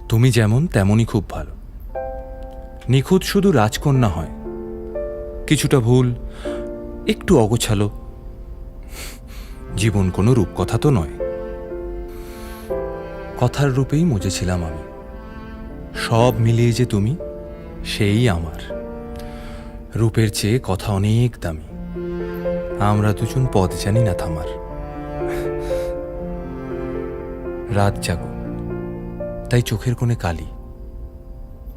তুমি যেমন তেমনই খুব ভালো। নিখুঁত শুধু রাজকন্যা হয়, কিছুটা ভুল, একটু অগোছালো। জীবন কোনো রূপকথা তো নয়। কথার রূপেই মজেছিলাম আমি। সব মিলিয়ে যে তুমি, সেই আমার। রূপের চেয়ে কথা অনেক দামি। আমরা দুজন পথ জানি না থামার। রাত জাগো, তাই চোখের কোণে কালি।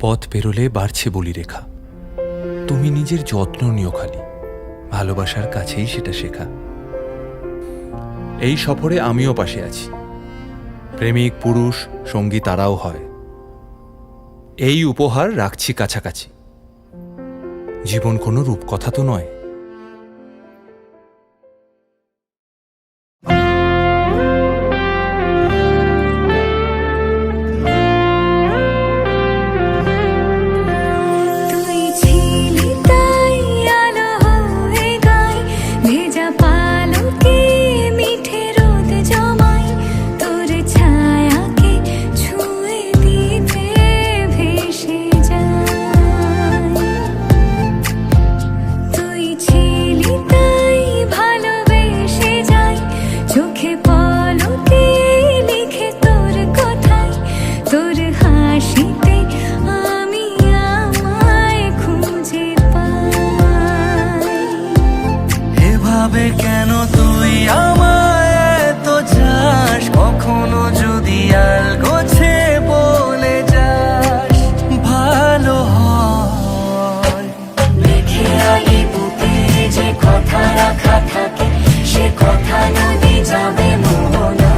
পথ পেরোলে বাড়ছে বলি রেখা। তুমি নিজের যত্ন নিও খালি, ভালোবাসার কাছেই সেটা শেখা। এই সফরে আমিও পাশে আছি। প্রেমিক পুরুষ সঙ্গী তারাও হয়। এই উপহার রাখছি কাছাকাছি। জীবন কোনো রূপকথা তো নয়। কেন তুই আমায় এত চাস, কখনো যদি আলগোছে বলে যাস ভালো হয়। লিখে আগে বুকে যে কথা রাখা থাকে, সে কথা নদী যাবে মোহনা।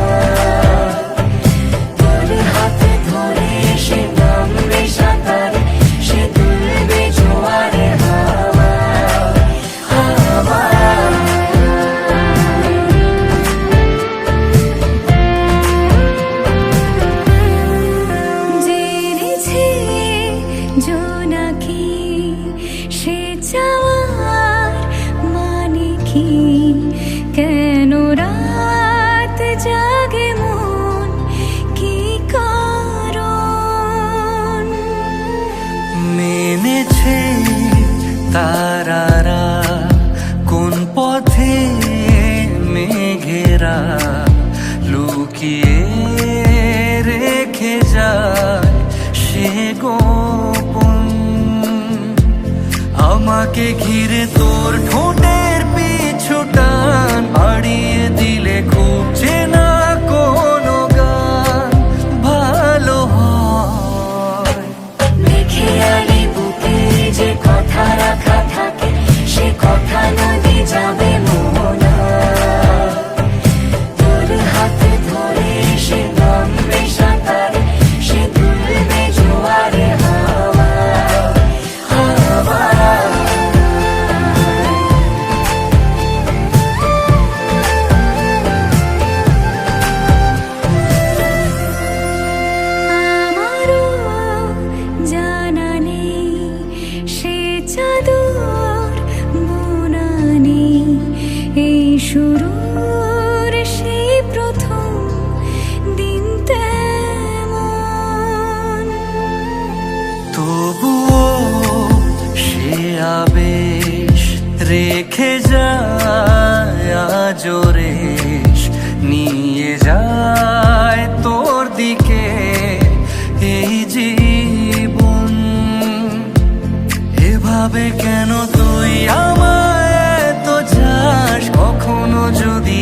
তোর হাতে ধরে সে নামবে সাঁতারে, সে তুলবে জোয়ারে হাওয়া। জোনাকি সে চাওয়ার মানে কি? কেন রাত জাগে মন, কি কারণ? মেনেছে তারারা কোন পথে মেঘেরা লুকিয়ে রেখে যায় সে গোপন। আমাকে ঘিরে তোর ঠোঁটের পিছু টান, বাড়িয়ে দিলে খুব চেনা কোনো গান ভালো হয়। লিখে আনি বুকে যে কথা রাখা থাকে, সে কথা নদী যাবে মোহনা। তোর হাতে ধরে সে নামবে সাঁতারে, সে তুলবে জোয়ারে হাওয়া। আমারও জানা নেই সে চাদর বোনা নেই, এই শুরুর সেই প্রথম দিন তেমন। তবুও সে আবেশ রেখে যায় আজও রেশ, নিয়ে যায় তোর দিকে এই জীবন। এভাবে কেন তুই আমায় এত চাস, কখনো যদি